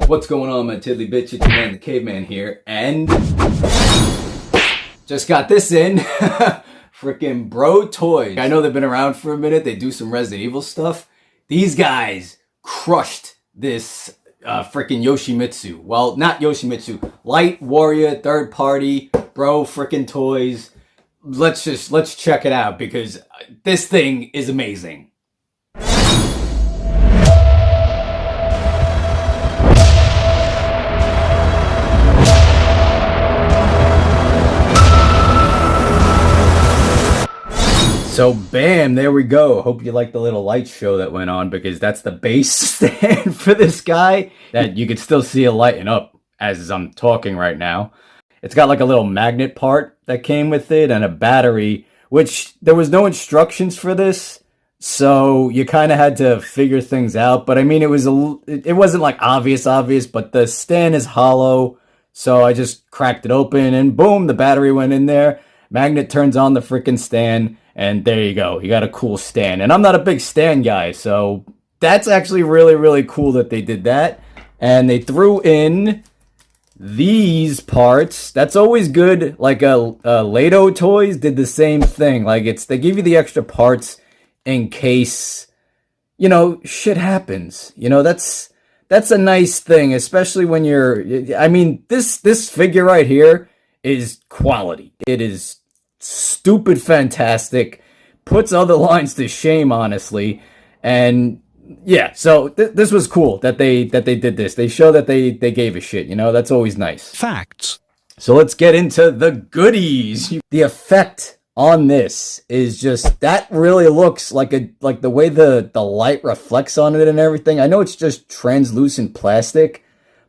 What's going on, my tiddly bitch? It's your man, the caveman here, and just got this in. Freaking Bro Toys. I know they've been around for a minute. They do some Resident Evil stuff. These guys crushed this freaking Yoshimitsu. Well, not Yoshimitsu. Light Warrior, third party, Bro freaking Toys. Let's check it out because this thing is amazing. So bam, there we go. Hope you like the little light show that went on because that's the base stand for this guy that you could still see it lighting up as I'm talking right now. It's got like a little magnet part that came with it and a battery, which there was no instructions for this. So you kind of had to figure things out. But I mean, it wasn't like obvious, but the stand is hollow. So I just cracked it open and boom, the battery went in there. Magnet turns on the freaking stand. And there you go. You got a cool stand. And I'm not a big stand guy, so that's actually really, really cool that they did that. And they threw in these parts. That's always good. Like Lado Toys did the same thing. Like they give you the extra parts in case, you know, shit happens. You know, that's a nice thing, especially when I mean, this figure right here is quality. It is stupid fantastic, puts other lines to shame, honestly. And yeah, so this was cool that they did this. They show that they gave a shit, you know. That's always nice. Facts. So let's get into the goodies. The effect on this is just, that really looks like the way the light reflects on it and everything. I know it's just translucent plastic,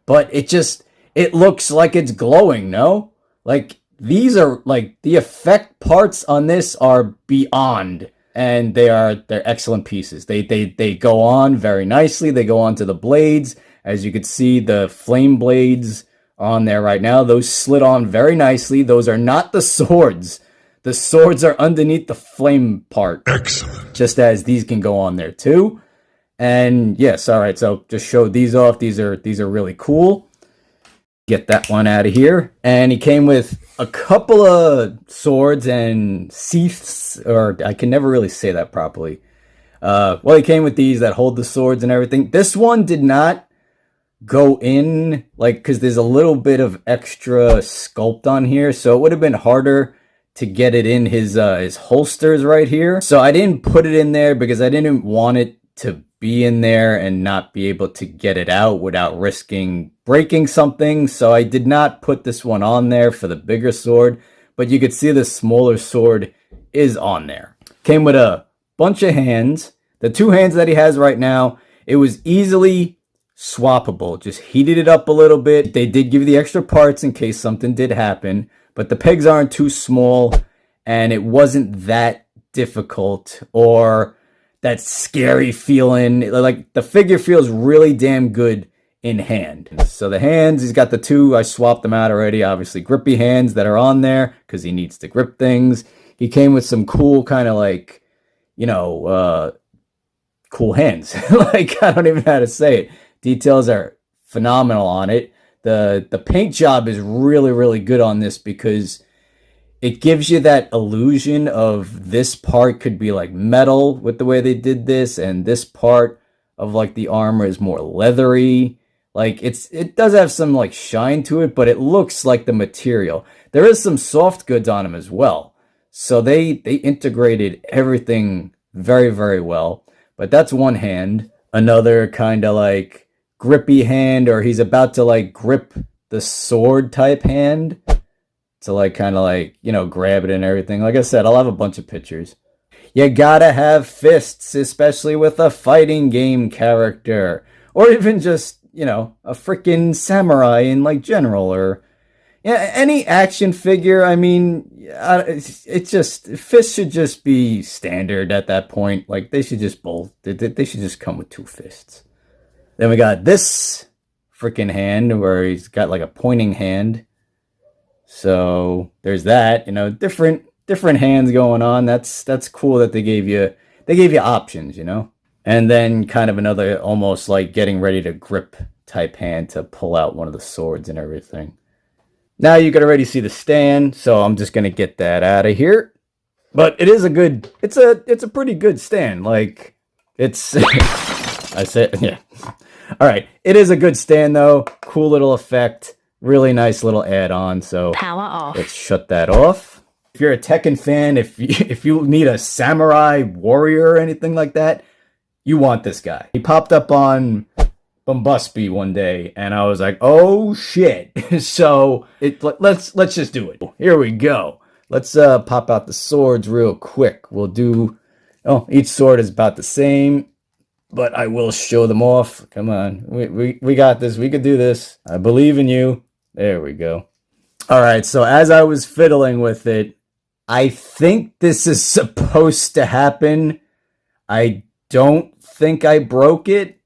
but it looks like it's glowing, no? Like, these are like the effect parts on this are beyond, and they're excellent pieces. They go on very nicely. They go on to the blades. As you can see, the flame blades on there right now. Those slid on very nicely. Those are not the swords. The swords are underneath the flame part. Excellent. Just as these can go on there too. And yes, all right. So just showed these off. These are really cool. Get that one out of here. And he came with a couple of swords and sheaths, or I can never really say that properly. Well, he came with these that hold the swords and everything. This one did not go in, like, because there's a little bit of extra sculpt on here, so it would have been harder to get it in his holsters right here. So I didn't put it in there because I didn't want it to be in there and not be able to get it out without risking breaking something. So I did not put this one on there for the bigger sword, but you could see the smaller sword is on there. Came with a bunch of hands. The two hands that he has right now, it was easily swappable. Just heated it up a little bit. They did give you the extra parts in case something did happen, but the pegs aren't too small and it wasn't that difficult or that scary feeling. Like, the figure feels really damn good in hand. So the hands, he's got the two, I swapped them out already, obviously grippy hands that are on there because he needs to grip things. He came with some cool kind of like, you know, cool hands. Like, I don't even know how to say it. Details are phenomenal on it. The paint job is really, really good on this because it gives you that illusion of this part could be like metal with the way they did this, and this part of like the armor is more leathery. Like, it does have some like shine to it, but it looks like the material. There is some soft goods on them as well. So they integrated everything very, very well. But that's one hand. Another kind of like grippy hand, or he's about to like grip the sword type hand to like kind of like, you know, grab it and everything. Like I said, I'll have a bunch of pictures. You gotta have fists, especially with a fighting game character, or even just, you know, a freaking samurai in like general, or yeah, any action figure. I mean, it's just, fists should just be standard at that point. Like, they should just they should just come with two fists. Then we got this freaking hand where he's got like a pointing hand. So there's that, you know, different hands going on. That's cool that they gave you options, you know. And then kind of another almost like getting ready to grip type hand to pull out one of the swords and everything. Now you can already see the stand, so I'm just gonna get that out of here. But it is a good, it's a pretty good stand. Like, it's, I said, yeah. All right, it is a good stand though. Cool little effect, really nice little add-on. So power off. Let's shut that off. If you're a Tekken fan, if you need a samurai warrior or anything like that, you want this guy. He popped up on Bumbusby one day, and I was like, "Oh shit!" So let's just do it. Here we go. Let's pop out the swords real quick. We'll do. Oh, each sword is about the same, but I will show them off. Come on, we got this. We could do this. I believe in you. There we go. All right. So as I was fiddling with it, I think this is supposed to happen. I don't think I broke it.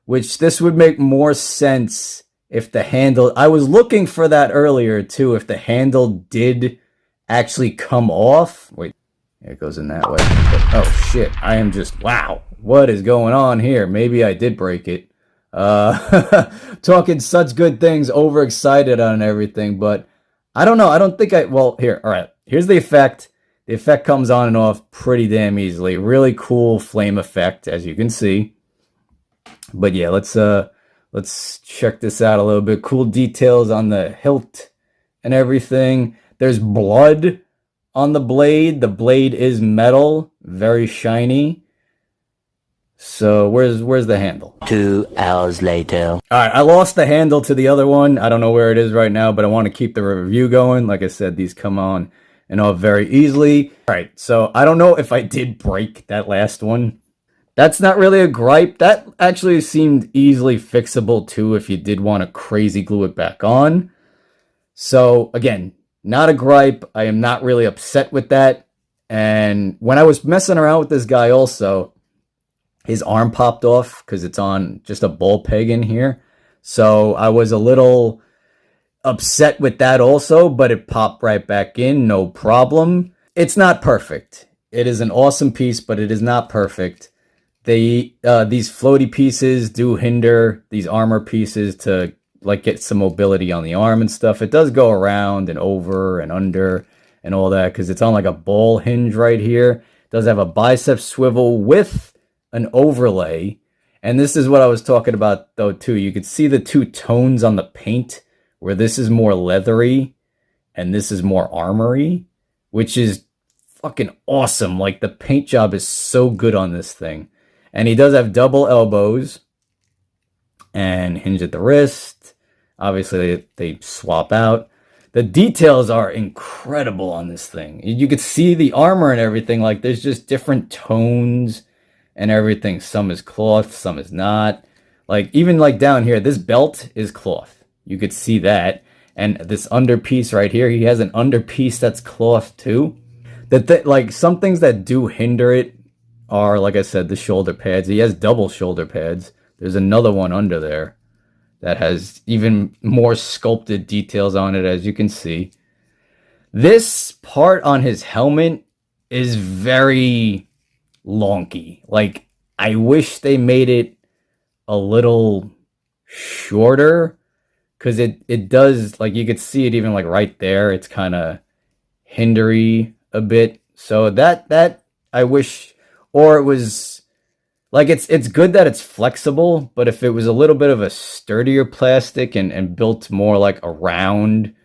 Which this would make more sense if the handle... I was looking for that earlier, too, if the handle did actually come off. Wait, it goes in that way. Oh, shit. I am just... Wow. What is going on here? Maybe I did break it. Talking such good things, overexcited on everything, but I don't know. I don't think I... Well, here. All right. Here's the effect. The effect comes on and off pretty damn easily. Really cool flame effect, as you can see. But yeah, let's check this out a little bit. Cool details on the hilt and everything. There's blood on the blade. The blade is metal, very shiny. So where's the handle? 2 hours later. All right, I lost the handle to the other one. I don't know where it is right now, but I want to keep the review going. Like I said, these come on and off very easily. All right, so I don't know if I did break that last one. That's not really a gripe. That actually seemed easily fixable too if you did want to crazy glue it back on. So again, not a gripe. I am not really upset with that. And when I was messing around with this guy also, his arm popped off because it's on just a ball peg in here. So I was a little upset with that also, but it popped right back in, no problem. It's not perfect. It is an awesome piece, but it is not perfect. These floaty pieces do hinder these armor pieces to like get some mobility on the arm and stuff. It does go around and over and under and all that because it's on like a ball hinge right here. It does have a bicep swivel with an overlay. And this is what I was talking about though too. You could see the two tones on the paint where this is more leathery and this is more armory, which is fucking awesome. Like the paint job is so good on this thing. And he does have double elbows and hinge at the wrist. Obviously, they swap out. The details are incredible on this thing. You could see the armor and everything. Like, there's just different tones and everything. Some is cloth, some is not. Like, even like down here, this belt is cloth. You could see that. And this underpiece right here, he has an underpiece that's cloth too. Like, some things that do hinder it are, like I said, the shoulder pads. He has double shoulder pads. There's another one under there that has even more sculpted details on it, as you can see. This part on his helmet is very lonky. Like, I wish they made it a little shorter, because it does, like, you could see it even, like, right there. It's kind of hindery a bit. So that I wish... Or it was, like, it's good that it's flexible, but if it was a little bit of a sturdier plastic and built more like around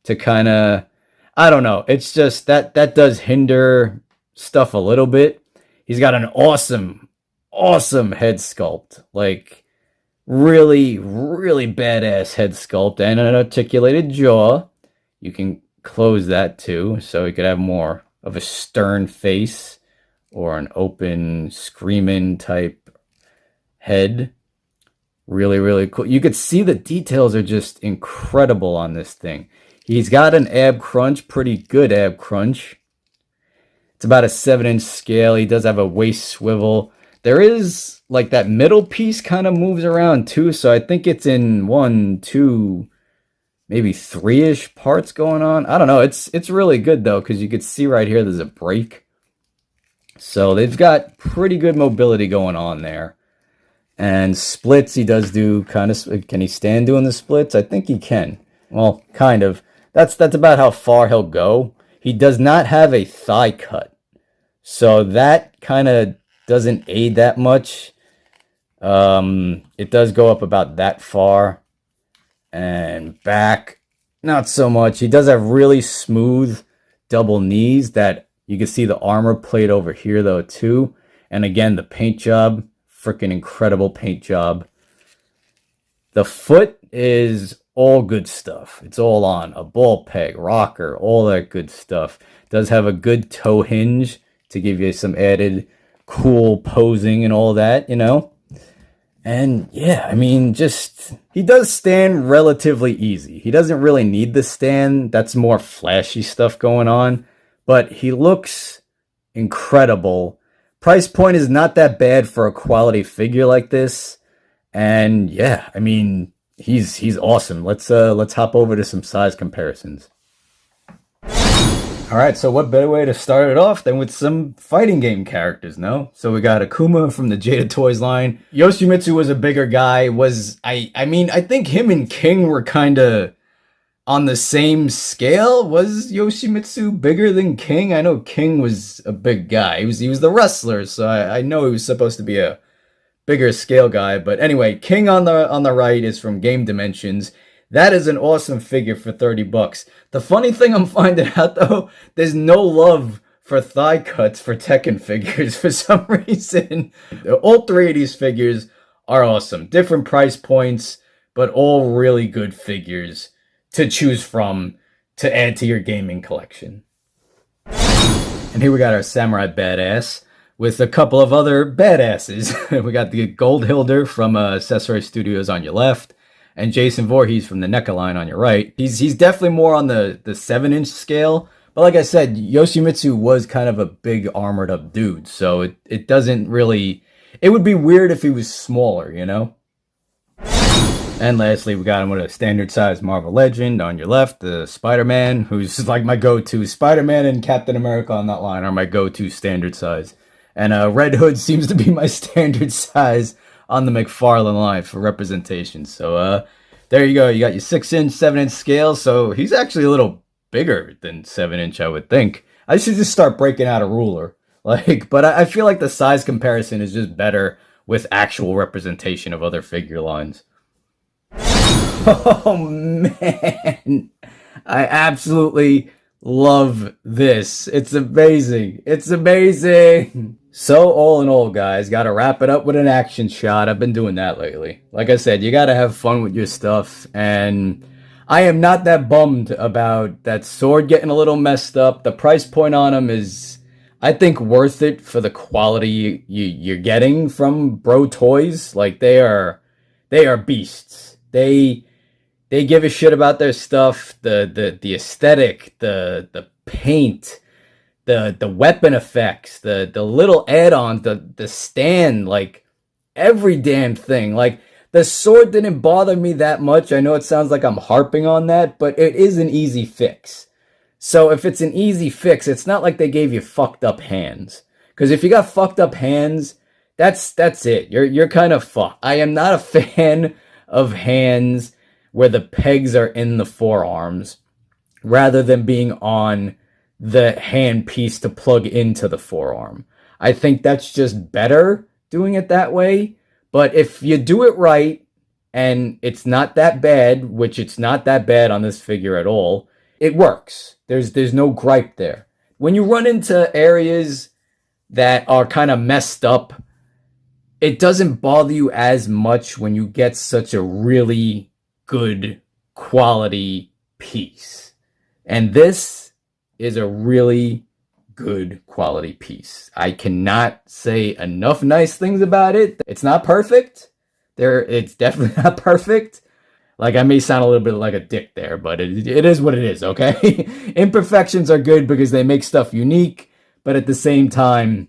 to kind of, I don't know. It's just that does hinder stuff a little bit. He's got an awesome head sculpt. Like, really, really badass head sculpt and an articulated jaw. You can close that too, so he could have more of a stern face. Or an open, screaming type head. Really, really cool. You could see the details are just incredible on this thing. He's got an ab crunch, pretty good ab crunch. It's about a 7-inch scale. He does have a waist swivel. There is, like, that middle piece kind of moves around too. So I think it's in 1, 2, maybe 3-ish parts going on. I don't know. It's really good though, because you could see right here there's a break. So they've got pretty good mobility going on there. And splits, he does do kind of. Can he stand doing the splits? I think he can. Well, kind of. That's about how far he'll go. He does not have a thigh cut, so that kind of doesn't aid that much. It does go up about that far, and back, not so much. He does have really smooth double knees that you can see the armor plate over here though too. And again, the paint job, freaking incredible paint job. The foot is all good stuff. It's all on a ball peg, rocker, all that good stuff. Does have a good toe hinge to give you some added cool posing and all that, you know. And yeah, I mean, just he does stand relatively easy. He doesn't really need the stand. That's more flashy stuff going on, but he looks incredible. Price point is not that bad for a quality figure like this. And yeah, I mean, he's awesome. Let's hop over to some size comparisons. All right, so what better way to start it off than with some fighting game characters, no? So we got Akuma from the Jada Toys line. Yoshimitsu was a bigger guy. I think him and King were kind of on the same scale. Was Yoshimitsu bigger than King? I know King was a big guy. He was the wrestler, so I know he was supposed to be a bigger scale guy. But anyway, King on the right is from Game Dimensions. That is an awesome figure for $30. The funny thing I'm finding out though, there's no love for thigh cuts for Tekken figures for some reason. All three of these figures are awesome. Different price points, but all really good figures to choose from to add to your gaming collection. And here we got our Samurai Badass with a couple of other badasses. We got the Gold Hilder from Accessory Studios on your left, and Jason Voorhees from the NECA line on your right. He's definitely more on the 7-inch scale, but like I said, Yoshimitsu was kind of a big armored up dude, so it doesn't really... It would be weird if he was smaller, you know? And lastly, we got him with a standard size Marvel Legend on your left, the Spider-Man, who's like my go-to. Spider-Man and Captain America on that line are my go-to standard size. And Red Hood seems to be my standard size on the McFarlane line for representation. So there you go. You got your 6-inch, 7-inch scale. So he's actually a little bigger than 7-inch, I would think. I should just start breaking out a ruler. But I feel like the size comparison is just better with actual representation of other figure lines. Oh man, I absolutely love this. It's amazing. It's amazing. So all in all, guys, gotta wrap it up with an action shot. I've been doing that lately. Like I said, you gotta have fun with your stuff, and I am not that bummed about that sword getting a little messed up. The price point on them is, I think, worth it for the quality you're getting from Bro Toys. Like they are beasts. They give a shit about their stuff, the aesthetic, the paint, the weapon effects, the little add-ons, the stand, like every damn thing. Like the sword didn't bother me that much. I know it sounds like I'm harping on that, but it is an easy fix. So if it's an easy fix, it's not like they gave you fucked up hands. Because if you got fucked up hands, that's it. You're kind of fucked. I am not a fan of hands where the pegs are in the forearms rather than being on the hand piece to plug into the forearm. I think that's just better doing it that way. But if you do it right and it's not that bad, which it's not that bad on this figure at all, it works. There's no gripe there. When you run into areas that are kind of messed up, it doesn't bother you as much when you get such a really good quality piece. And this is a really good quality piece. I cannot say enough nice things about it. It's not perfect. It's definitely not perfect. Like, I may sound a little bit like a dick there, but it is what it is, okay? Imperfections are good because they make stuff unique, but at the same time,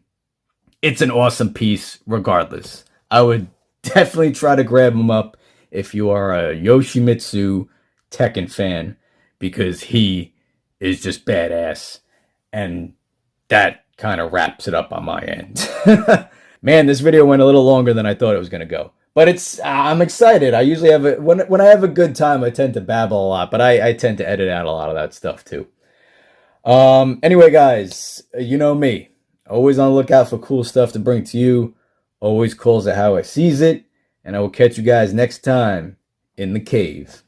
it's an awesome piece regardless. I would definitely try to grab them up if you are a Yoshimitsu Tekken fan, because he is just badass. And that kind of wraps it up on my end. Man, this video went a little longer than I thought it was going to go. But I'm excited. I usually have when I have a good time, I tend to babble a lot, but I tend to edit out a lot of that stuff too. Anyway, guys, you know me. Always on the lookout for cool stuff to bring to you. Always calls it how I sees it. And I will catch you guys next time in the cave.